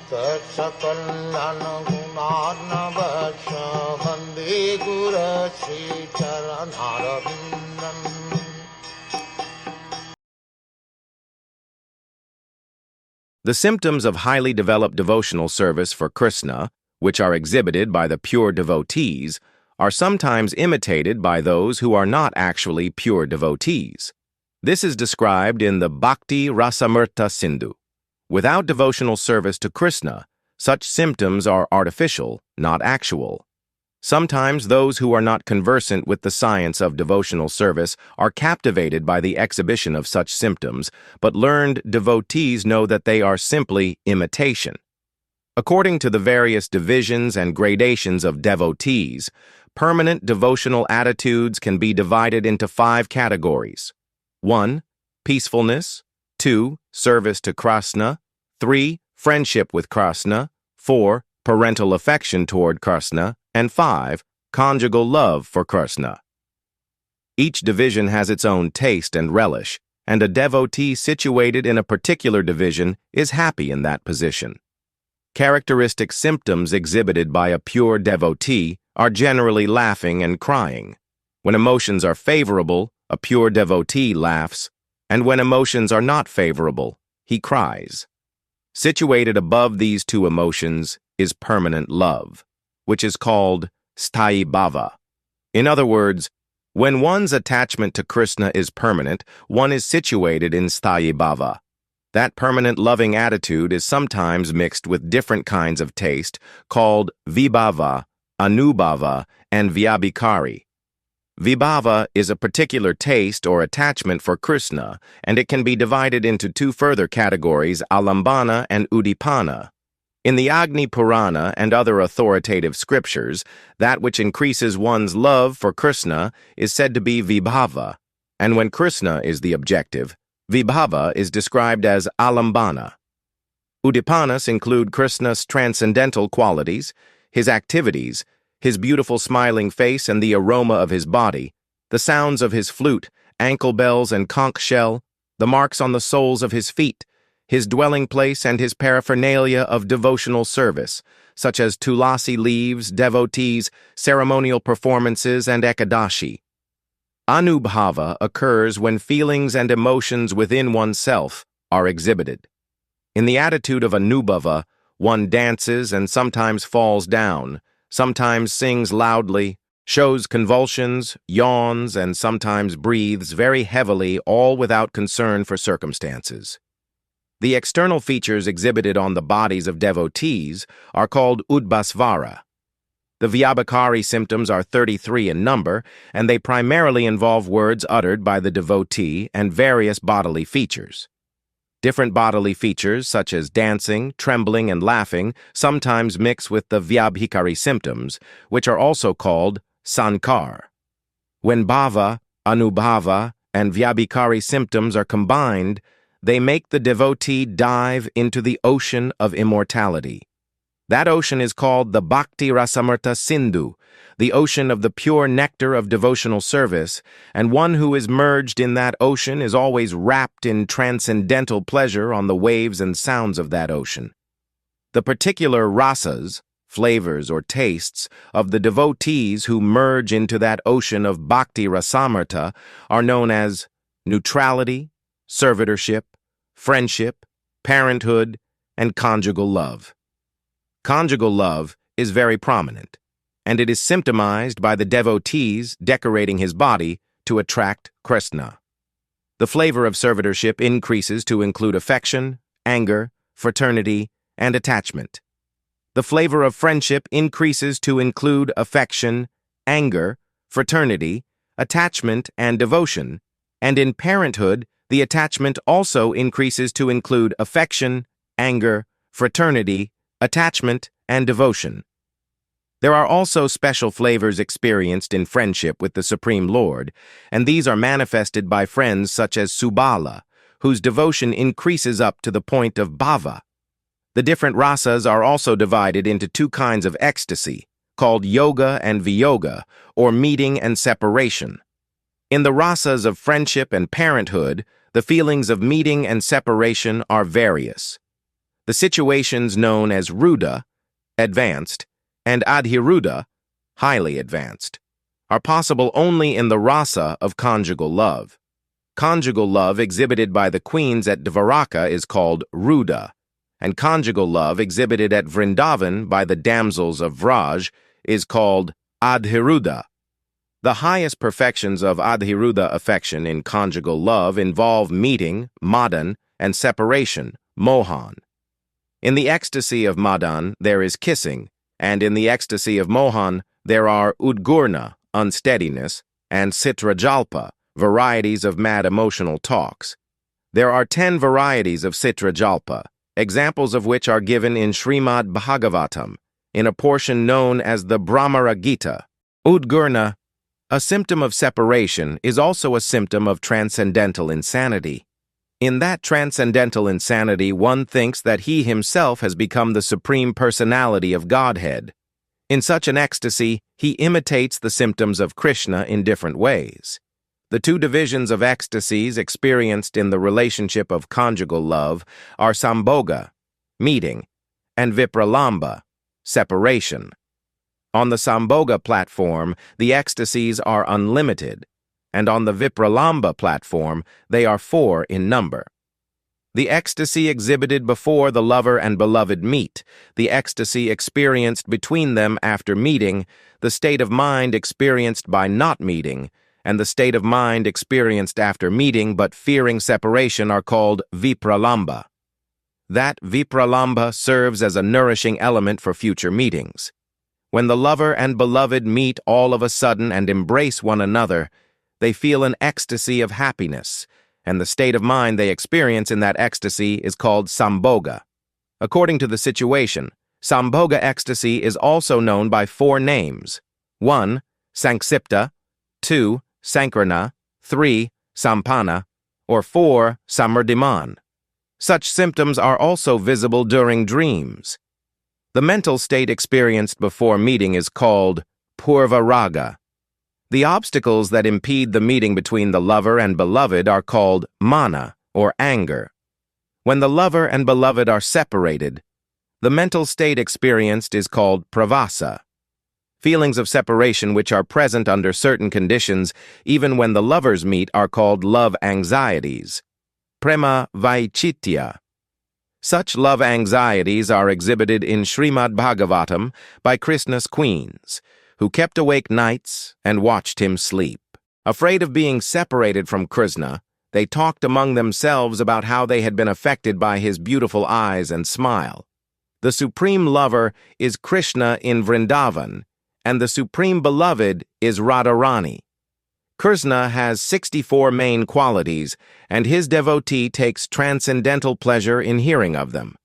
The symptoms of highly developed devotional service for Kṛṣṇa, which are exhibited by the pure devotees, are sometimes imitated by those who are not actually pure devotees. This is described in the Bhakti-rasāmṛta-sindhu. Without devotional service to Kṛṣṇa, such symptoms are artificial, not actual. Sometimes those who are not conversant with the science of devotional service are captivated by the exhibition of such symptoms, but learned devotees know that they are simply imitation. According to the various divisions and gradations of devotees, permanent devotional attitudes can be divided into 5 categories. 1. Peacefulness. 2. Service to Kṛṣṇa. 3. Friendship with Kṛṣṇa. 4. Parental affection toward Kṛṣṇa. And 5. Conjugal love for Kṛṣṇa. Each division has its own taste and relish, and a devotee situated in a particular division is happy in that position. Characteristic symptoms exhibited by a pure devotee are generally laughing and crying. When emotions are favorable, a pure devotee laughs, and when emotions are not favorable, he cries. Situated above these 2 emotions is permanent love, which is called sthayi bhava. In other words, when one's attachment to Kṛṣṇa is permanent, one is situated in sthayi bhava. That permanent loving attitude is sometimes mixed with different kinds of taste called vibhava, anubhava, and vyabhikari. Vibhava is a particular taste or attachment for Kṛṣṇa, and it can be divided into 2 further categories, alambana and udipana. In the Agni Purana and other authoritative scriptures, that which increases one's love for Kṛṣṇa is said to be vibhava, and when Kṛṣṇa is the objective, vibhava is described as alambana. Udipanas include Kṛṣṇa's transcendental qualities, his activities, his beautiful smiling face and the aroma of his body, the sounds of his flute, ankle bells and conch shell, the marks on the soles of his feet, his dwelling place and his paraphernalia of devotional service, such as tulasi leaves, devotees, ceremonial performances, and ekadashi. Anubhava occurs when feelings and emotions within oneself are exhibited. In the attitude of anubhava, one dances and sometimes falls down, sometimes sings loudly, shows convulsions, yawns, and sometimes breathes very heavily, all without concern for circumstances. The external features exhibited on the bodies of devotees are called udbhasvara. The vyabhikari symptoms are 33 in number, and they primarily involve words uttered by the devotee and various bodily features. Different bodily features, such as dancing, trembling, and laughing, sometimes mix with the vyabhikari symptoms, which are also called sankar. When bhava, anubhava, and vyabhikari symptoms are combined, they make the devotee dive into the ocean of immortality. That ocean is called the Bhakti-rasāmṛta-sindhu, the ocean of the pure nectar of devotional service, and one who is merged in that ocean is always wrapped in transcendental pleasure on the waves and sounds of that ocean. The particular rasas, flavors or tastes, of the devotees who merge into that ocean of Bhakti-rasāmṛta are known as neutrality, servitorship, friendship, parenthood, and conjugal love. Conjugal love is very prominent, and it is symptomized by the devotees decorating his body to attract Kṛṣṇa. The flavor of servitorship increases to include affection, anger, fraternity, and attachment. The flavor of friendship increases to include affection, anger, fraternity, attachment, and devotion, and in parenthood, the attachment also increases to include affection, anger, fraternity, attachment, and devotion. There are also special flavors experienced in friendship with the Supreme Lord, and these are manifested by friends such as Subala, whose devotion increases up to the point of bhava. The different rasas are also divided into 2 kinds of ecstasy, called yoga and viyoga, or meeting and separation. In the rasas of friendship and parenthood, the feelings of meeting and separation are various. The situations known as Ruda, advanced, and Adhiruda, highly advanced, are possible only in the rasa of conjugal love. Conjugal love exhibited by the queens at Dvaraka is called Ruda, and conjugal love exhibited at Vrindavan by the damsels of Vraj is called Adhiruda. The highest perfections of Adhiruda affection in conjugal love involve meeting, madan, and separation, mohan. In the ecstasy of madan, there is kissing, and in the ecstasy of mohan, there are udgurna, unsteadiness, and citrajalpa, varieties of mad emotional talks. There are 10 varieties of citrajalpa, examples of which are given in Srimad Bhagavatam, in a portion known as the Brahmara Gita. Udgurna, a symptom of separation, is also a symptom of transcendental insanity. In that transcendental insanity, one thinks that he himself has become the Supreme Personality of Godhead. In such an ecstasy, he imitates the symptoms of Kṛṣṇa in different ways. The two divisions of ecstasies experienced in the relationship of conjugal love are sambhoga, meeting, and vipralambha, separation. On the sambhoga platform, the ecstasies are unlimited, and on the vipralambha platform, they are 4 in number. The ecstasy exhibited before the lover and beloved meet, the ecstasy experienced between them after meeting, the state of mind experienced by not meeting, and the state of mind experienced after meeting but fearing separation are called vipralambha. That vipralambha serves as a nourishing element for future meetings. When the lover and beloved meet all of a sudden and embrace one another, they feel an ecstasy of happiness, and the state of mind they experience in that ecstasy is called sambhoga. According to the situation, sambhoga ecstasy is also known by 4 names: 1. Sanksipta, 2. Sankrana, 3. Sampanna, or 4. Samriddhiman. Such symptoms are also visible during dreams. The mental state experienced before meeting is called purva raga. The obstacles that impede the meeting between the lover and beloved are called mana, or anger. When the lover and beloved are separated, the mental state experienced is called pravasa. Feelings of separation which are present under certain conditions, even when the lovers meet, are called love anxieties. Prema vaichitya. Such love anxieties are exhibited in Srimad Bhagavatam by Kṛṣṇa's queens, who kept awake nights and watched him sleep. Afraid of being separated from Kṛṣṇa, they talked among themselves about how they had been affected by his beautiful eyes and smile. The supreme lover is Kṛṣṇa in Vrindavan, and the supreme beloved is Radharani. Kṛṣṇa has 64 main qualities, and his devotee takes transcendental pleasure in hearing of them.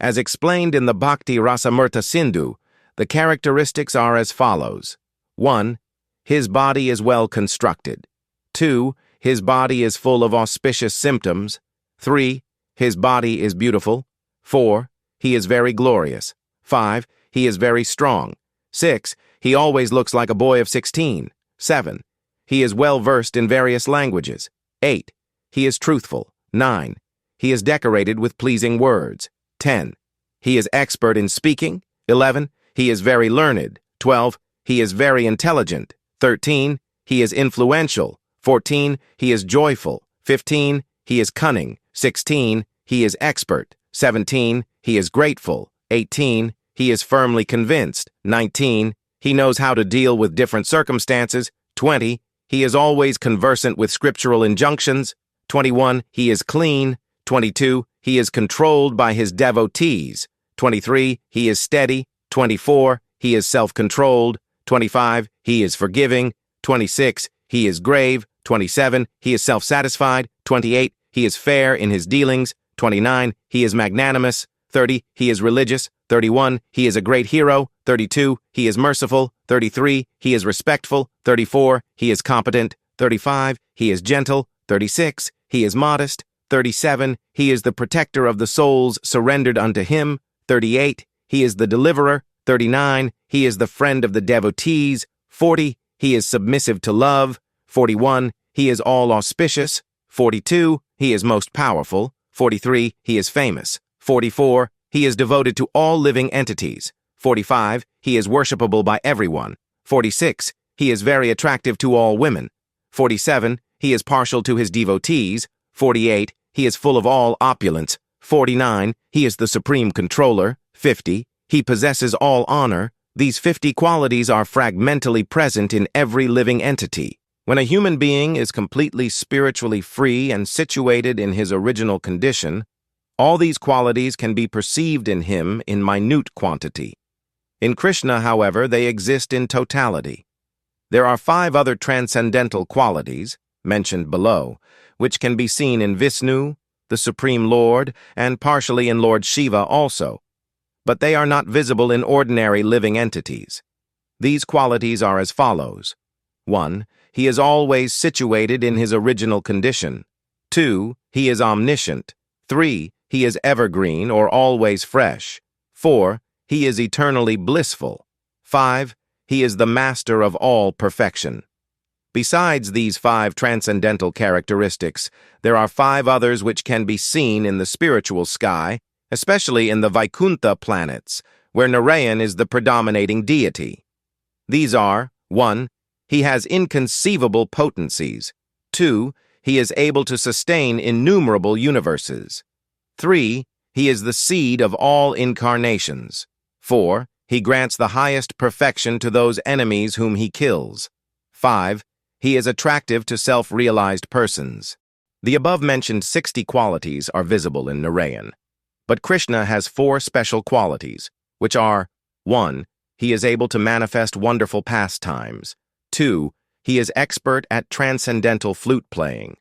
As explained in the Bhakti-rasāmṛta-sindhu, the characteristics are as follows. 1. His body is well constructed. 2. His body is full of auspicious symptoms. 3. His body is beautiful. 4. He is very glorious. 5. He is very strong. 6. He always looks like a boy of 16. 7. He is well versed in various languages. 8. He is truthful. 9. He is decorated with pleasing words. 10. He is expert in speaking. 11. He is very learned. 12. He is very intelligent. 13. He is influential. 14. He is joyful. 15. He is cunning. 16. He is expert. 17. He is grateful. 18. He is firmly convinced. 19. He knows how to deal with different circumstances. 20. He is always conversant with scriptural injunctions. 21. He is clean. 22. He is controlled by his devotees. 23. He is steady. 24. He is self-controlled. 25. He is forgiving. 26. He is grave. 27. He is self-satisfied. 28. He is fair in his dealings. 29. He is magnanimous. 30. He is religious. 31. He is a great hero. 32. He is merciful. 33. He is respectful. 34. He is competent. 35. He is gentle. 36. He is modest. 37. He is the protector of the souls surrendered unto him. 38. He is the deliverer. 39. He is the friend of the devotees. 40. He is submissive to love. 41. He is all auspicious. 42. He is most powerful. 43. He is famous. 44. He is devoted to all living entities. 45. He is worshipable by everyone. 46. He is very attractive to all women. 47. He is partial to his devotees. 48. He is full of all opulence. 49. He is the supreme controller. 50. He possesses all honor. These 50 qualities are fragmentally present in every living entity. When a human being is completely spiritually free and situated in his original condition, all these qualities can be perceived in him in minute quantity. In Kṛṣṇa, however, they exist in totality. There are 5 other transcendental qualities, mentioned below, which can be seen in Vishnu, the Supreme Lord, and partially in Lord Shiva also, but they are not visible in ordinary living entities. These qualities are as follows. 1. He is always situated in his original condition. 2. He is omniscient. 3. He is evergreen or always fresh. 4. He is eternally blissful. 5. He is the master of all perfection. Besides these 5 transcendental characteristics, there are 5 others which can be seen in the spiritual sky, especially in the Vaikuntha planets, where Narayan is the predominating deity. These are: 1. He has inconceivable potencies. 2. He is able to sustain innumerable universes. 3. He is the seed of all incarnations. 4. He grants the highest perfection to those enemies whom he kills. 5. He is attractive to self-realized persons. The above-mentioned 60 qualities are visible in Narayan. But Kṛṣṇa has 4 special qualities, which are: 1. He is able to manifest wonderful pastimes. 2. He is expert at transcendental flute playing.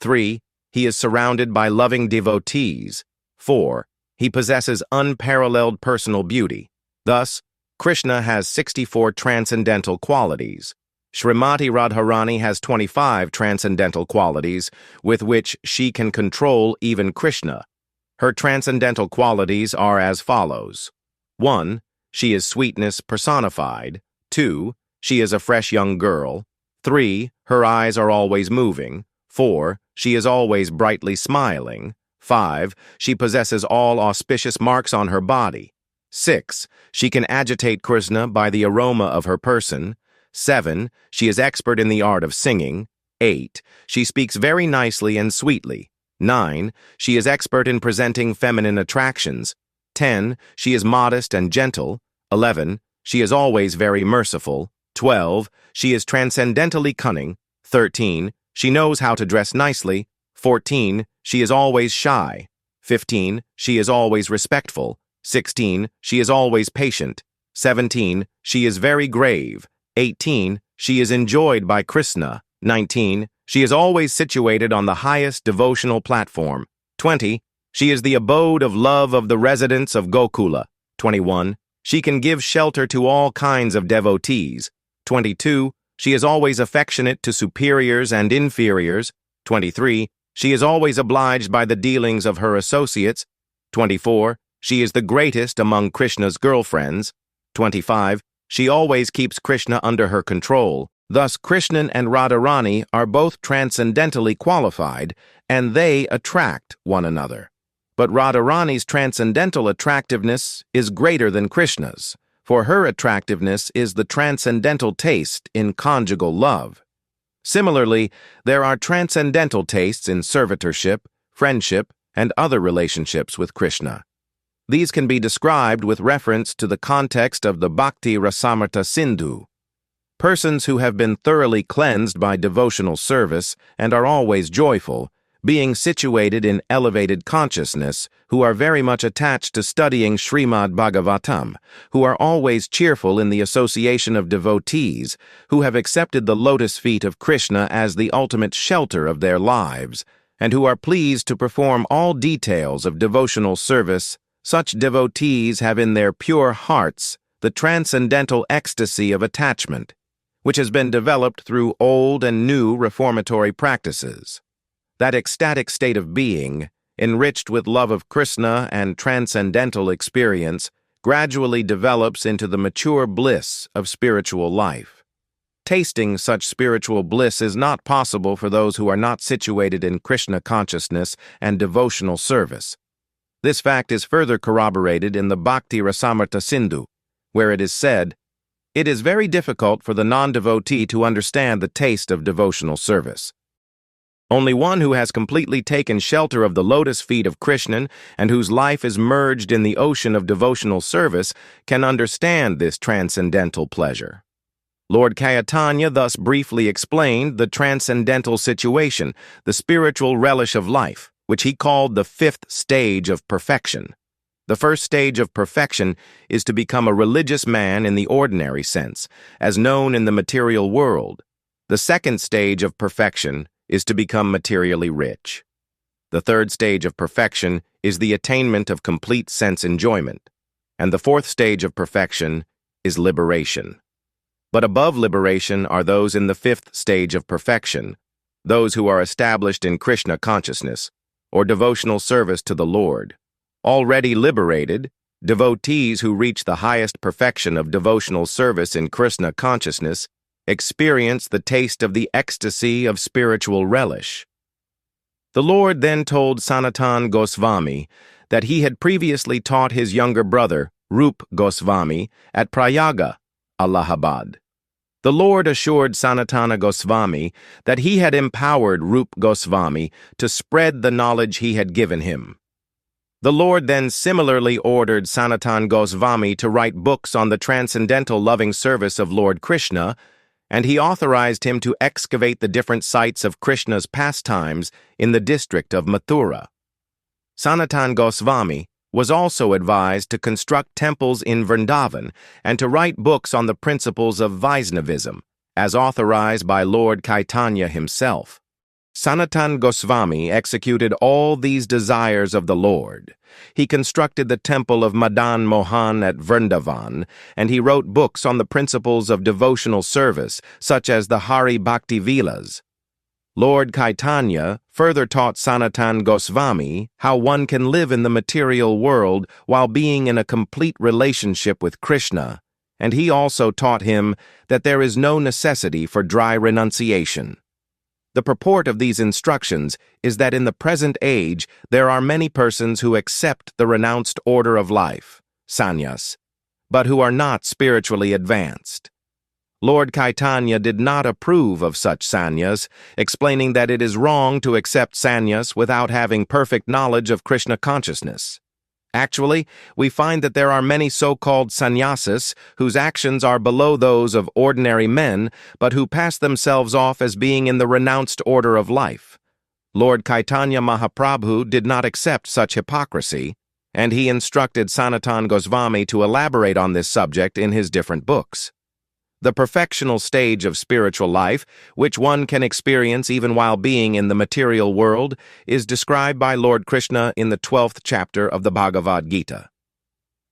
3. He is surrounded by loving devotees. 4. He possesses unparalleled personal beauty. Thus, Kṛṣṇa has 64 transcendental qualities. Srimati Radharani has 25 transcendental qualities with which she can control even Kṛṣṇa. Her transcendental qualities are as follows. 1. She is sweetness personified. 2. She is a fresh young girl. 3. Her eyes are always moving. 4. She is always brightly smiling. 5. She possesses all auspicious marks on her body. 6. She can agitate Kṛṣṇa by the aroma of her person. 7. She is expert in the art of singing. 8. She speaks very nicely and sweetly. 9. She is expert in presenting feminine attractions. 10. She is modest and gentle. 11. She is always very merciful. 12. She is transcendentally cunning. 13. She knows how to dress nicely. 14. She is always shy. 15. She is always respectful. 16. She is always patient. 17. She is very grave. 18. She is enjoyed by Kṛṣṇa. 19. She is always situated on the highest devotional platform. 20. She is the abode of love of the residents of Gokula. 21. She can give shelter to all kinds of devotees. 22. She is always affectionate to superiors and inferiors. 23. She is always obliged by the dealings of her associates. 24. She is the greatest among Kṛṣṇa's girlfriends. 25. She always keeps Kṛṣṇa under her control. Thus, Kṛṣṇa and Radharani are both transcendentally qualified, and they attract one another. But Radharani's transcendental attractiveness is greater than Kṛṣṇa's, for her attractiveness is the transcendental taste in conjugal love. Similarly, there are transcendental tastes in servitorship, friendship, and other relationships with Kṛṣṇa. These can be described with reference to the context of the Bhakti-rasāmṛta-sindhu. Persons who have been thoroughly cleansed by devotional service and are always joyful, being situated in elevated consciousness, who are very much attached to studying Srimad Bhagavatam, who are always cheerful in the association of devotees, who have accepted the lotus feet of Kṛṣṇa as the ultimate shelter of their lives, and who are pleased to perform all details of devotional service. Such devotees have in their pure hearts the transcendental ecstasy of attachment, which has been developed through old and new reformatory practices. That ecstatic state of being, enriched with love of Kṛṣṇa and transcendental experience, gradually develops into the mature bliss of spiritual life. Tasting such spiritual bliss is not possible for those who are not situated in Kṛṣṇa consciousness and devotional service. This fact is further corroborated in the Bhakti-rasāmṛta-sindhu, where it is said, "It is very difficult for the non-devotee to understand the taste of devotional service. Only one who has completely taken shelter of the lotus feet of Kṛṣṇa and whose life is merged in the ocean of devotional service can understand this transcendental pleasure." Lord Chaitanya thus briefly explained the transcendental situation, the spiritual relish of life, which he called the fifth stage of perfection. The first stage of perfection is to become a religious man in the ordinary sense, as known in the material world. The second stage of perfection is to become materially rich. The third stage of perfection is the attainment of complete sense enjoyment. And the fourth stage of perfection is liberation. But above liberation are those in the fifth stage of perfection, those who are established in Kṛṣṇa consciousness, or devotional service to the Lord. Already liberated, devotees who reach the highest perfection of devotional service in Kṛṣṇa consciousness experience the taste of the ecstasy of spiritual relish. The Lord then told Sanatana Goswami that he had previously taught his younger brother, Rupa Goswami, at Prayaga, Allahabad. The Lord assured Sanatana Goswami that he had empowered Rupa Goswami to spread the knowledge he had given him. The Lord then similarly ordered Sanatana Goswami to write books on the transcendental loving service of Lord Kṛṣṇa, and he authorized him to excavate the different sites of Kṛṣṇa's pastimes in the district of Mathura. Sanatana Goswami was also advised to construct temples in Vrindavan and to write books on the principles of Vaishnavism, as authorized by Lord Chaitanya himself. Sanatana Goswami executed all these desires of the Lord. He constructed the temple of Madan Mohan at Vrindavan, and he wrote books on the principles of devotional service, such as the Hari Bhakti Vilas. Lord Chaitanya further taught Sanatana Goswami how one can live in the material world while being in a complete relationship with Kṛṣṇa, and he also taught him that there is no necessity for dry renunciation. The purport of these instructions is that in the present age there are many persons who accept the renounced order of life, sannyas, but who are not spiritually advanced. Lord Chaitanya did not approve of such sannyas, explaining that it is wrong to accept sannyas without having perfect knowledge of Kṛṣṇa consciousness. Actually, we find that there are many so-called sannyasis whose actions are below those of ordinary men, but who pass themselves off as being in the renounced order of life. Lord Chaitanya Mahaprabhu did not accept such hypocrisy, and he instructed Sanatana Goswami to elaborate on this subject in his different books. The perfectional stage of spiritual life, which one can experience even while being in the material world, is described by Lord Kṛṣṇa in the 12th chapter of the Bhagavad Gita.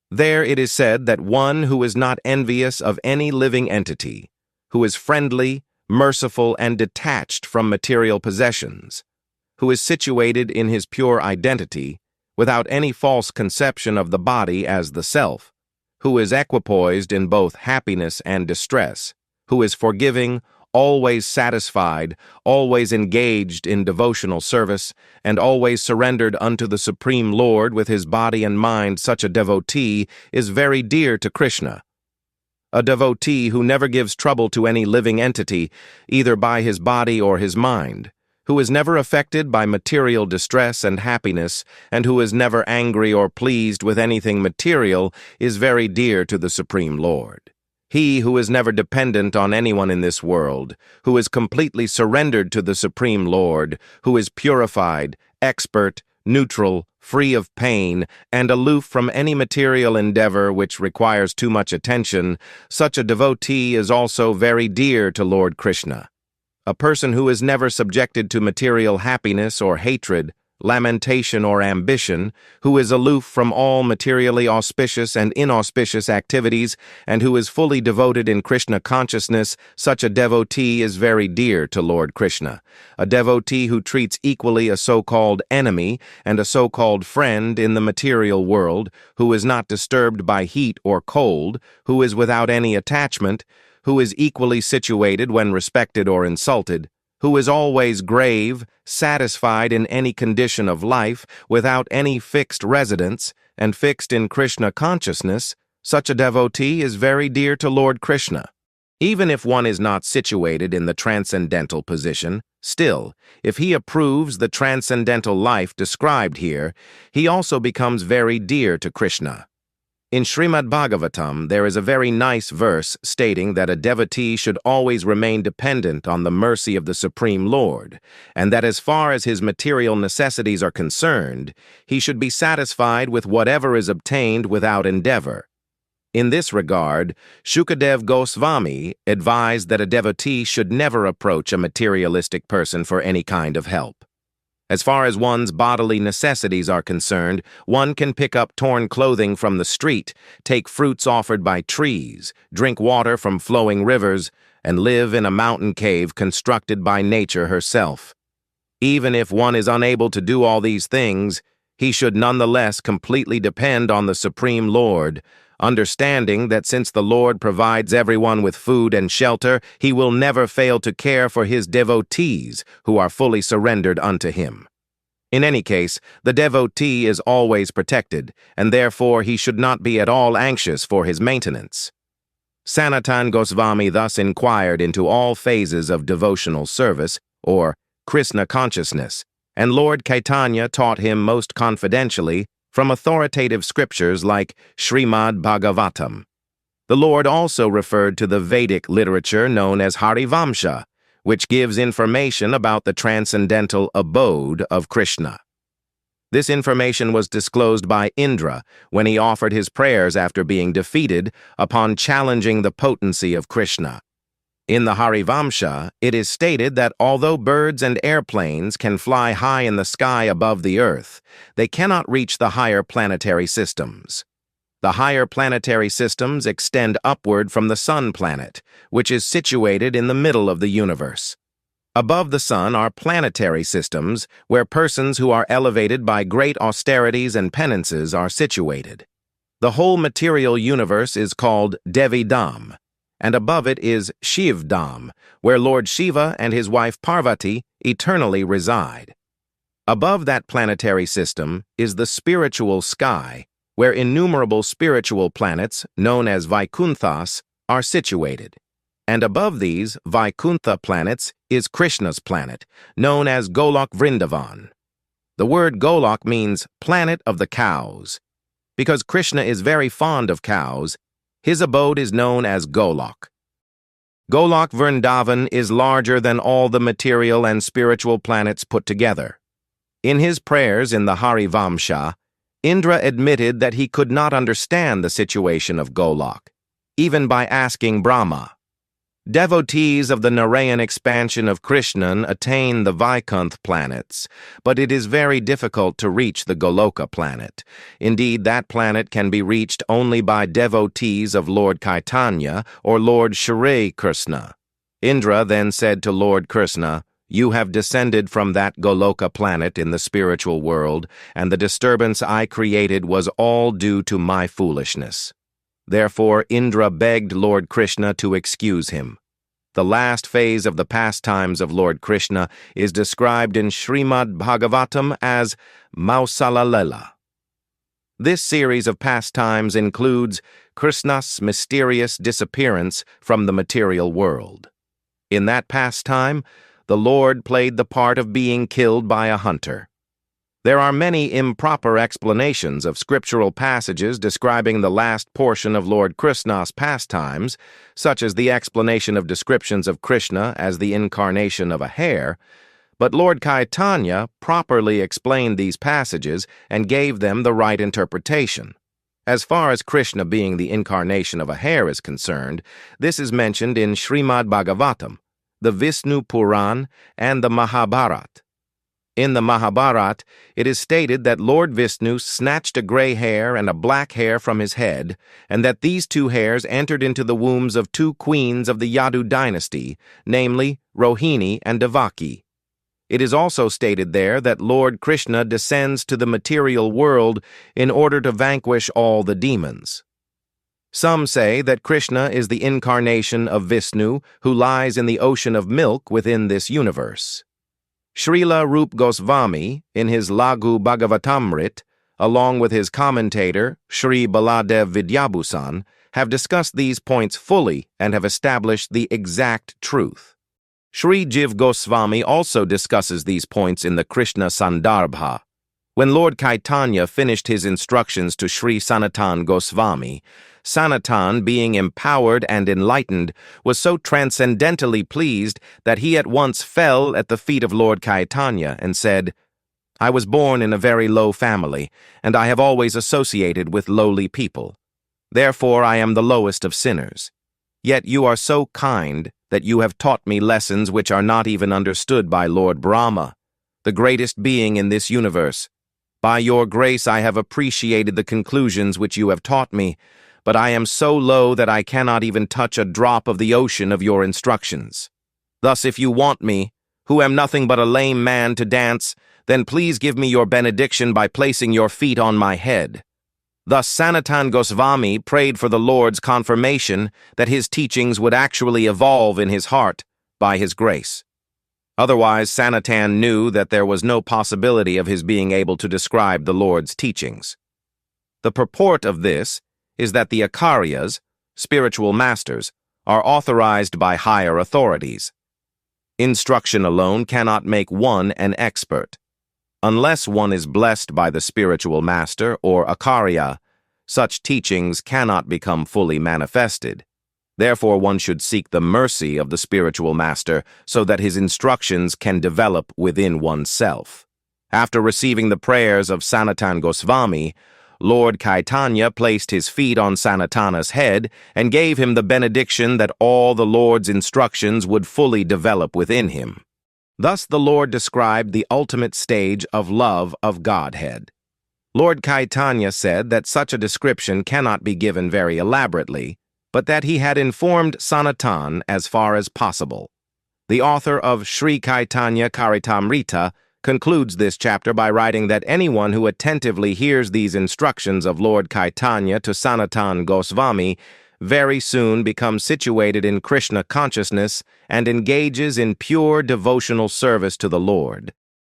There it is said that one who is not envious of any living entity, who is friendly, merciful, and detached from material possessions, who is situated in his pure identity, without any false conception of the body as the self, who is equipoised in both happiness and distress, who is forgiving, always satisfied, always engaged in devotional service, and always surrendered unto the Supreme Lord with his body and mind, such a devotee is very dear to Kṛṣṇa. A devotee who never gives trouble to any living entity, either by his body or his mind, who is never affected by material distress and happiness, and who is never angry or pleased with anything material, is very dear to the Supreme Lord. He who is never dependent on anyone in this world, who is completely surrendered to the Supreme Lord, who is purified, expert, neutral, free of pain, and aloof from any material endeavor which requires too much attention, such a devotee is also very dear to Lord Kṛṣṇa. A person who is never subjected to material happiness or hatred, lamentation or ambition, who is aloof from all materially auspicious and inauspicious activities, and who is fully devoted in Kṛṣṇa consciousness, such a devotee is very dear to Lord Kṛṣṇa. A devotee who treats equally a so-called enemy and a so-called friend in the material world, who is not disturbed by heat or cold, who is without any attachment, who is equally situated when respected or insulted, who is always grave, satisfied in any condition of life, without any fixed residence, and fixed in Kṛṣṇa consciousness, such a devotee is very dear to Lord Kṛṣṇa. Even if one is not situated in the transcendental position, still, if he approves the transcendental life described here, he also becomes very dear to Kṛṣṇa. In Srimad Bhagavatam, there is a very nice verse stating that a devotee should always remain dependent on the mercy of the Supreme Lord, and that as far as his material necessities are concerned, he should be satisfied with whatever is obtained without endeavor. In this regard, Shukadev Goswami advised that a devotee should never approach a materialistic person for any kind of help. As far as one's bodily necessities are concerned, one can pick up torn clothing from the street, take fruits offered by trees, drink water from flowing rivers, and live in a mountain cave constructed by nature herself. Even if one is unable to do all these things, he should nonetheless completely depend on the Supreme Lord, understanding that since the Lord provides everyone with food and shelter, he will never fail to care for his devotees who are fully surrendered unto him. In any case, the devotee is always protected, and therefore he should not be at all anxious for his maintenance. Sanatan Goswami thus inquired into all phases of devotional service, or Kṛṣṇa consciousness, and Lord Chaitanya taught him most confidentially from authoritative scriptures like Srimad Bhagavatam. The Lord also referred to the Vedic literature known as Harivamsha, which gives information about the transcendental abode of Kṛṣṇa. This information was disclosed by Indra when he offered his prayers after being defeated upon challenging the potency of Kṛṣṇa. In the Harivamsha, it is stated that although birds and airplanes can fly high in the sky above the earth, they cannot reach the higher planetary systems. The higher planetary systems extend upward from the Sun planet, which is situated in the middle of the universe. Above the Sun are planetary systems, where persons who are elevated by great austerities and penances are situated. The whole material universe is called Devi Dham, and above it is Shiv Dham, where Lord Shiva and his wife Parvati eternally reside. Above that planetary system is the spiritual sky, where innumerable spiritual planets, known as Vaikunthas, are situated. And above these Vaikuntha planets is Kṛṣṇa's planet, known as Golok Vrindavan. The word Golok means planet of the cows. Because Kṛṣṇa is very fond of cows, his abode is known as Golok. Golok Vrindavan is larger than all the material and spiritual planets put together. In his prayers in the Harivamsha, Indra admitted that he could not understand the situation of Golok, even by asking Brahma. Devotees of the Narayan expansion of Kṛṣṇa attain the Vaikuntha planets, but it is very difficult to reach the Goloka planet. Indeed, that planet can be reached only by devotees of Lord Chaitanya or Lord Shri Kṛṣṇa. Indra then said to Lord Kṛṣṇa, "You have descended from that Goloka planet in the spiritual world, and the disturbance I created was all due to my foolishness." Therefore, Indra begged Lord Kṛṣṇa to excuse him. The last phase of the pastimes of Lord Kṛṣṇa is described in Srimad Bhagavatam as Mausala. This series of pastimes includes Kṛṣṇa's mysterious disappearance from the material world. In that pastime, the Lord played the part of being killed by a hunter. There are many improper explanations of scriptural passages describing the last portion of Lord Kṛṣṇa's pastimes, such as the explanation of descriptions of Kṛṣṇa as the incarnation of a hare, but Lord Chaitanya properly explained these passages and gave them the right interpretation. As far as Kṛṣṇa being the incarnation of a hare is concerned, this is mentioned in Srimad Bhagavatam, the Vishnu Puran, and the Mahabharata. In the Mahabharata, it is stated that Lord Vishnu snatched a gray hair and a black hair from his head, and that these two hairs entered into the wombs of two queens of the Yadu dynasty, namely Rohini and Devaki. It is also stated there that Lord Kṛṣṇa descends to the material world in order to vanquish all the demons. Some say that Kṛṣṇa is the incarnation of Vishnu who lies in the ocean of milk within this universe. Srila Rupa Goswami, in his Laghu Bhagavatamṛta, along with his commentator, Sri Baladev Vidyabhusan, have discussed these points fully and have established the exact truth. Sri Jiva Goswami also discusses these points in the Kṛṣṇa Sandarbha. When Lord Chaitanya finished his instructions to Sri Sanatan Goswami, Sanatan, being empowered and enlightened, was so transcendently pleased that he at once fell at the feet of Lord Chaitanya and said, "I was born in a very low family, and I have always associated with lowly people. Therefore I am the lowest of sinners. Yet you are so kind that you have taught me lessons which are not even understood by Lord Brahma, the greatest being in this universe. By your grace I have appreciated the conclusions which you have taught me, but I am so low that I cannot even touch a drop of the ocean of your instructions. Thus, if you want me, who am nothing but a lame man, to dance, then please give me your benediction by placing your feet on my head." Thus Sanatan Goswami prayed for the Lord's confirmation that his teachings would actually evolve in his heart by his grace. Otherwise, Sanatan knew that there was no possibility of his being able to describe the Lord's teachings. The purport of this is that the Acharyas, spiritual masters, are authorized by higher authorities. Instruction alone cannot make one an expert. Unless one is blessed by the spiritual master or Acharya, such teachings cannot become fully manifested. Therefore, one should seek the mercy of the spiritual master so that his instructions can develop within oneself. After receiving the prayers of Sanatan Goswami, Lord Chaitanya placed his feet on Sanatana's head and gave him the benediction that all the Lord's instructions would fully develop within him. Thus the Lord described the ultimate stage of love of Godhead. Lord Chaitanya said that such a description cannot be given very elaborately, but that he had informed Sanatan as far as possible. The author of Sri Chaitanya Charitamrita concludes this chapter by writing that anyone who attentively hears these instructions of Lord Chaitanya to Sanatan Goswami very soon becomes situated in Kṛṣṇa consciousness and engages in pure devotional service to the Lord.